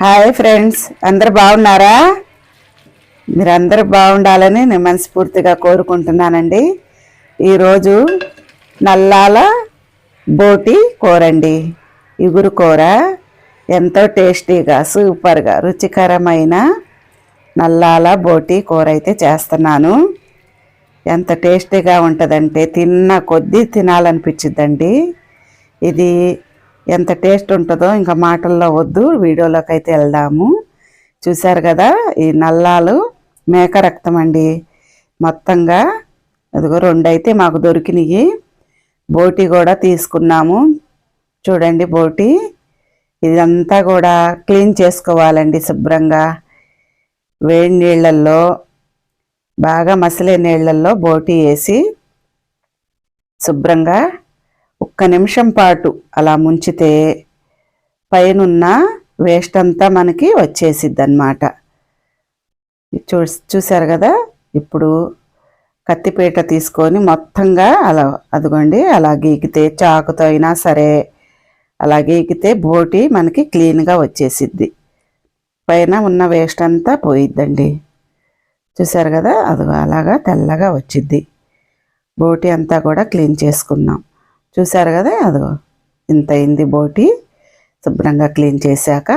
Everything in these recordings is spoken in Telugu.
హాయ్ ఫ్రెండ్స్, అందరు బాగున్నారా? మీరందరూ బాగుండాలని నేను మనస్ఫూర్తిగా కోరుకుంటున్నానండి. ఈరోజు నల్లాల బోటి కూర అండి. ఇగురు కూర ఎంతో టేస్టీగా సూపర్గా రుచికరమైన నల్లాల బోటి కూర అయితే చేస్తున్నాను. ఎంత టేస్టీగా ఉంటుందంటే తిన్న కొద్దీ తినాలనిపించిద్దండి. ఇది ఎంత టేస్ట్ ఉంటుందో ఇంకా మాటల్లో వద్దు, వీడియోలోకి అయితే వెళ్దాము. చూశారు కదా, ఈ నల్లాలు మేక రక్తం అండి. మొత్తంగా అదిగో 2 అయితే మాకు దొరికినాయి. బోటి కూడా తీసుకున్నాము. చూడండి బోటి, ఇదంతా కూడా క్లీన్ చేసుకోవాలండి శుభ్రంగా. వేడి నీళ్ళల్లో, బాగా మసిలే నీళ్ళల్లో బోటి వేసి శుభ్రంగా 1 నిమిషం పాటు అలా ముంచితే పైనున్న వేస్ట్ అంతా మనకి వచ్చేసిద్ది అన్నమాట. చూశారు కదా, ఇప్పుడు కత్తిపీట తీసుకొని మొత్తంగా అలా అదిగోండి అలా గీకితే, చాకుతో అయినా సరే అలా గీకితే బోటి మనకి క్లీన్గా వచ్చేసిద్ది. పైన ఉన్న వేస్ట్ అంతా పోయిద్దండి. చూశారు కదా, అదిగో అలాగా తెల్లగా వచ్చిద్ది. బోటి అంతా కూడా క్లీన్ చేసుకున్నాం. చూశారు కదా, అదిగో ఇంత అయింది బోటి శుభ్రంగా క్లీన్ చేశాక.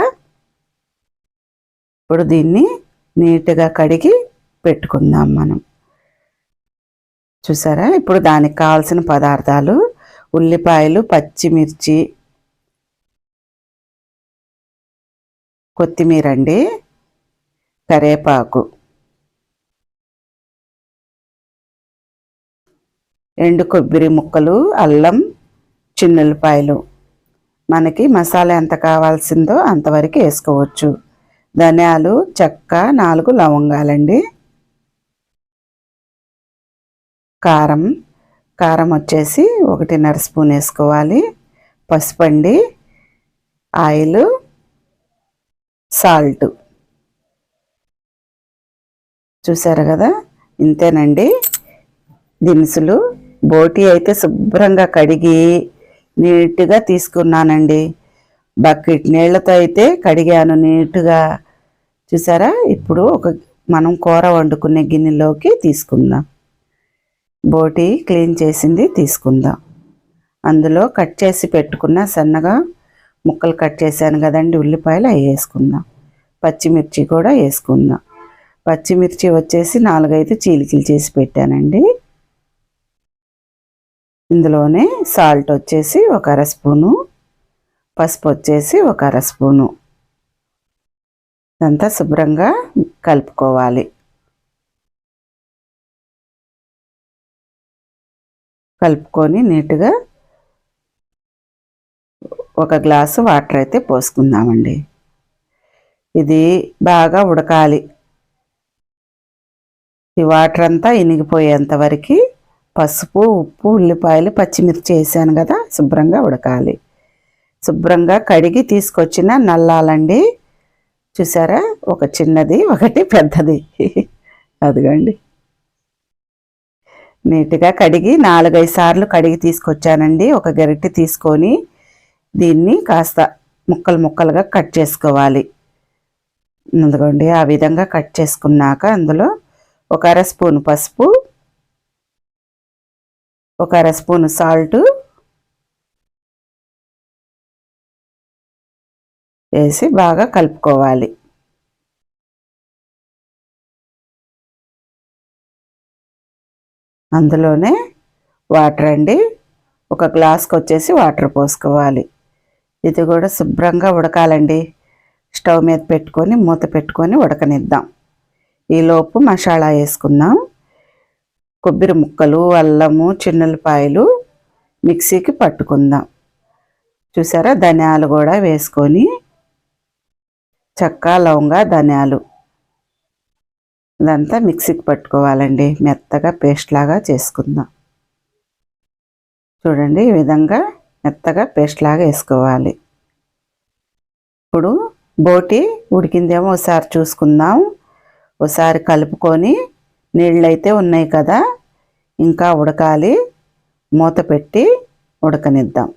ఇప్పుడు దీన్ని నీట్గా కడిగి పెట్టుకుందాం మనం. చూసారా, ఇప్పుడు దానికి కావాల్సిన పదార్థాలు: ఉల్లిపాయలు, పచ్చిమిర్చి, కొత్తిమీర అండి, కరివేపాకు, ఎండు కొబ్బరి ముక్కలు, అల్లం, చిన్నుల్లిపాయలు. మనకి మసాలా ఎంత కావాల్సిందో అంతవరకు వేసుకోవచ్చు. ధనియాలు, చెక్క, 4 లవంగాలండి. కారం వచ్చేసి 1.5 స్పూన్ వేసుకోవాలి. పసుపు అండి, ఆయిల్, సాల్ట్. చూసారు కదా, ఇంతేనండి దినుసులు. బోటి అయితే శుభ్రంగా కడిగి నీట్గా తీసుకున్నానండి. బకెట్ నీళ్ళతో అయితే కడిగాను నీట్గా. చూసారా, ఇప్పుడు మనం కూర వండుకునే గిన్నెలోకి తీసుకుందాం. బోటి క్లీన్ చేసింది తీసుకుందాం. అందులో కట్ చేసి పెట్టుకున్న సన్నగా ముక్కలు కట్ చేశాను కదండి ఉల్లిపాయలు, అవి వేసుకుందాం. పచ్చిమిర్చి కూడా వేసుకుందాం. పచ్చిమిర్చి వచ్చేసి 4-5 చీలికలు చేసి పెట్టానండి. ఇందులోనే సాల్ట్ వచ్చేసి 1/2 స్పూను, పసుపు వచ్చేసి 1/2 స్పూను. ఇదంతా శుభ్రంగా కలుపుకోవాలి. కలుపుకొని నీట్గా 1 గ్లాసు వాటర్ అయితే పోసుకుందామండి. ఇది బాగా ఉడకాలి. ఈ వాటర్ అంతా ఇనిగిపోయేంత వరకు పసుపు, ఉప్పు, ఉల్లిపాయలు, పచ్చిమిర్చి వేసాను కదా, శుభ్రంగా ఉడకాలి. శుభ్రంగా కడిగి తీసుకొచ్చిన నల్లాలండి. చూసారా, ఒక చిన్నది, ఒకటి పెద్దది. అదిగోండి, నీట్గా కడిగి 4-5 సార్లు కడిగి తీసుకొచ్చానండి. ఒక గరిటె తీసుకొని దీన్ని కాస్త ముక్కలుగా కట్ చేసుకోవాలి. అందుకోండి, ఆ విధంగా కట్ చేసుకున్నాక అందులో 1/2 స్పూన్ పసుపు, 1/2 స్పూన్ సాల్ట్ వేసి బాగా కలుపుకోవాలి. అందులోనే వాటర్ అండి, 1 గ్లాస్కి వచ్చేసి వాటర్ పోసుకోవాలి. ఇది కూడా శుభ్రంగా ఉడకాలండి. స్టవ్ మీద పెట్టుకొని మూత పెట్టుకొని ఉడకనిద్దాం. ఈలోపు మసాలా వేసుకుందాం. కొబ్బరి ముక్కలు, అల్లము, చిన్నుల్లిపాయలు మిక్సీకి పట్టుకుందాం. చూసారా, ధనియాలు కూడా వేసుకొని, చెక్క, లవంగా, ధనియాలు ఇదంతా మిక్సీకి పట్టుకోవాలండి. మెత్తగా పేస్ట్ లాగా చేసుకుందాం. చూడండి, ఈ విధంగా మెత్తగా పేస్ట్ లాగా వేసుకోవాలి. ఇప్పుడు బోటి ఉడికిందేమో ఒకసారి చూసుకుందాం. ఒకసారి కలుపుకొని, నీళ్ళైతే ఉన్నాయి కదా, ఇంకా ఉడకాలి. మూత పెట్టి ఉడకనిద్దాం.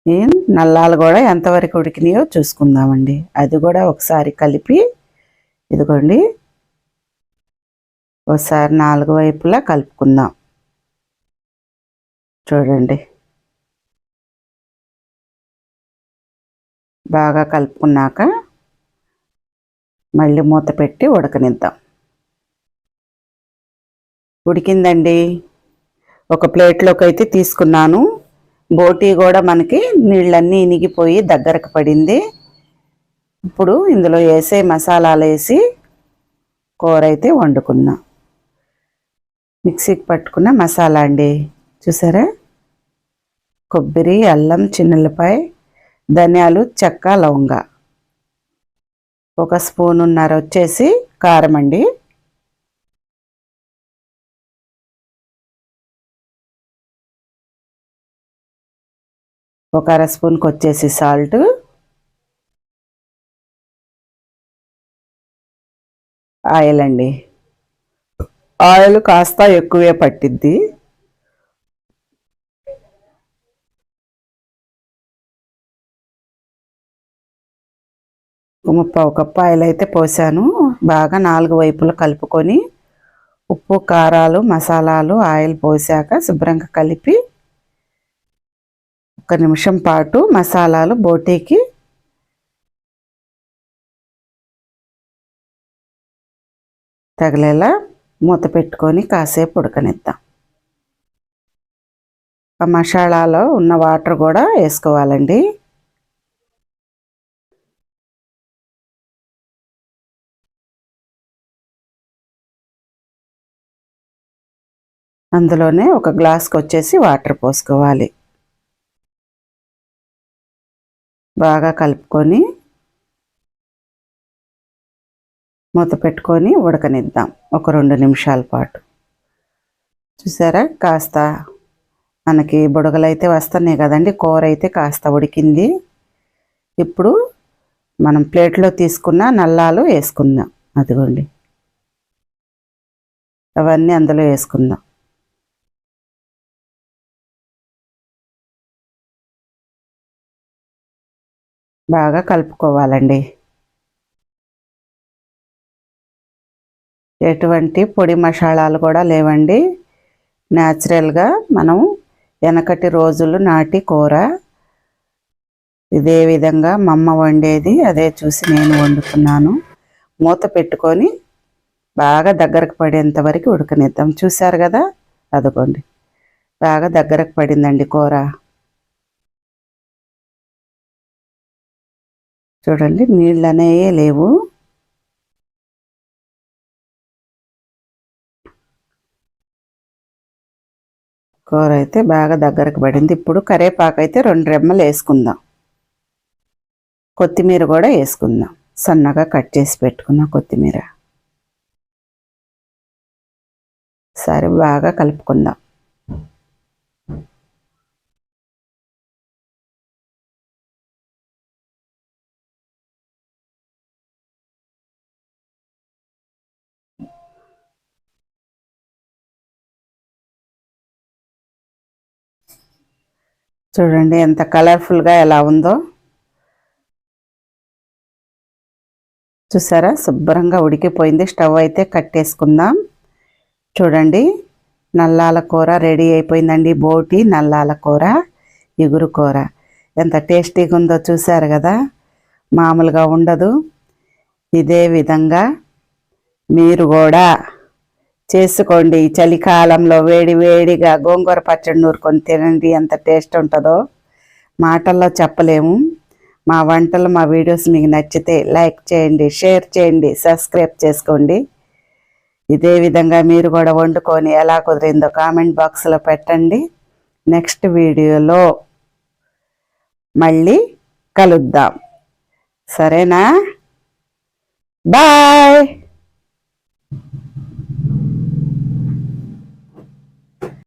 ఈ నల్లాలు కూడా ఎంతవరకు ఉడికినాయో చూసుకుందామండి. అది కూడా ఒకసారి కలిపి ఇదిగోండి ఒకసారి 4 వైపులా కలుపుకుందాం. చూడండి బాగా కలుపుకున్నాక మళ్ళీ మూత పెట్టి ఉడకనిద్దాం. ఉడికిందండి. ఒక ప్లేట్లోకి అయితే తీసుకున్నాను. బోటీ కూడా మనకి నీళ్ళన్నీ ఇనిగిపోయి దగ్గరకు పడింది. ఇప్పుడు ఇందులో వేసే మసాలాలు వేసి కూర అయితే వండుకుందాం. మిక్సీకి పట్టుకున్న మసాలా అండి, చూసారా? కొబ్బరి, అల్లం, చిన్నులపాయ, ధనియాలు, చెక్క, లవంగ, 1 స్పూనున్నర వచ్చేసి కారం అండి, ఒక 1/2 స్పూన్కి వచ్చేసి సాల్ట్, ఆయిల్ అండి. ఆయిల్ కాస్త ఎక్కువే పట్టిద్ది. ముప్పావు కప్పు ఆయిల్ అయితే పోసాను. బాగా 4 వైపులు కలుపుకొని ఉప్పు, కారాలు, మసాలాలు, ఆయిల్ పోసాక శుభ్రంగా కలిపి 1 నిమిషం పాటు మసాలాలు బోటీకి తగిలేలా మూత పెట్టుకొని కాసేపు ఉడకనిద్దాం. ఆ మసాలాలో ఉన్న వాటర్ కూడా వేసుకోవాలండి. అందులోనే 1 గ్లాస్కి వచ్చేసి వాటర్ పోసుకోవాలి. బాగా కలుపుకొని మూత పెట్టుకొని ఉడకనిద్దాం ఒక 2 నిమిషాల పాటు. చూసారా, కాస్త మనకి బుడగలు అయితే వస్తున్నాయి కదండి. కూర అయితే కాస్త ఉడికింది. ఇప్పుడు మనం ప్లేట్లో తీసుకున్న నల్లాలు వేసుకుందాం. అదిగోండి, అవన్నీ అందులో వేసుకుందాం. బాగా కలుపుకోవాలండి. ఎటువంటి పొడి మసాలాలు కూడా లేవండి. న్యాచురల్గా మనం వెనకటి రోజులు నాటి కూర. ఇదే విధంగా మా అమ్మ వండేది, అదే చూసి నేను వండుకున్నాను. మూత పెట్టుకొని బాగా దగ్గరకు పడేంత వరకు ఉడకనిద్దాం. చూసారు కదా, అదిగోండి బాగా దగ్గరకు పడిందండి కూర. చూడండి, నీళ్ళు అనేవి లేవు. కూర అయితే బాగా దగ్గరకు పడింది. ఇప్పుడు కరివేపాకు అయితే 2 రెమ్మలు వేసుకుందాం. కొత్తిమీర కూడా వేసుకుందాం. సన్నగా కట్ చేసి పెట్టుకున్న కొత్తిమీర. సరే, బాగా కలుపుకుందాం. చూడండి ఎంత కలర్ఫుల్గా ఎలా ఉందో. చూసారా, శుభ్రంగా ఉడికిపోయింది. స్టవ్ అయితే కట్టేసుకుందాం. చూడండి, నల్లాల కూర రెడీ అయిపోయిందండి. బోటి నల్లాల కూర, ఇగురు కూర ఎంత టేస్టీగా ఉందో చూసారు కదా. మామూలుగా ఉండదు. ఇదే విధంగా మీరు కూడా చేసుకోండి. చలికాలంలో వేడి వేడిగా గోంగూర పచ్చడి నూరుకొని తినండి. ఎంత టేస్ట్ ఉంటుందో మాటల్లో చెప్పలేము. మా వంటలు, మా వీడియోస్ మీకు నచ్చితే లైక్ చేయండి, షేర్ చేయండి, సబ్స్క్రైబ్ చేసుకోండి. ఇదే విధంగా మీరు కూడా వండుకొని ఎలా కుదిరిందో కామెంట్ బాక్స్లో పెట్టండి. నెక్స్ట్ వీడియోలో మళ్ళీ కలుద్దాం. సరేనా? బాయ్.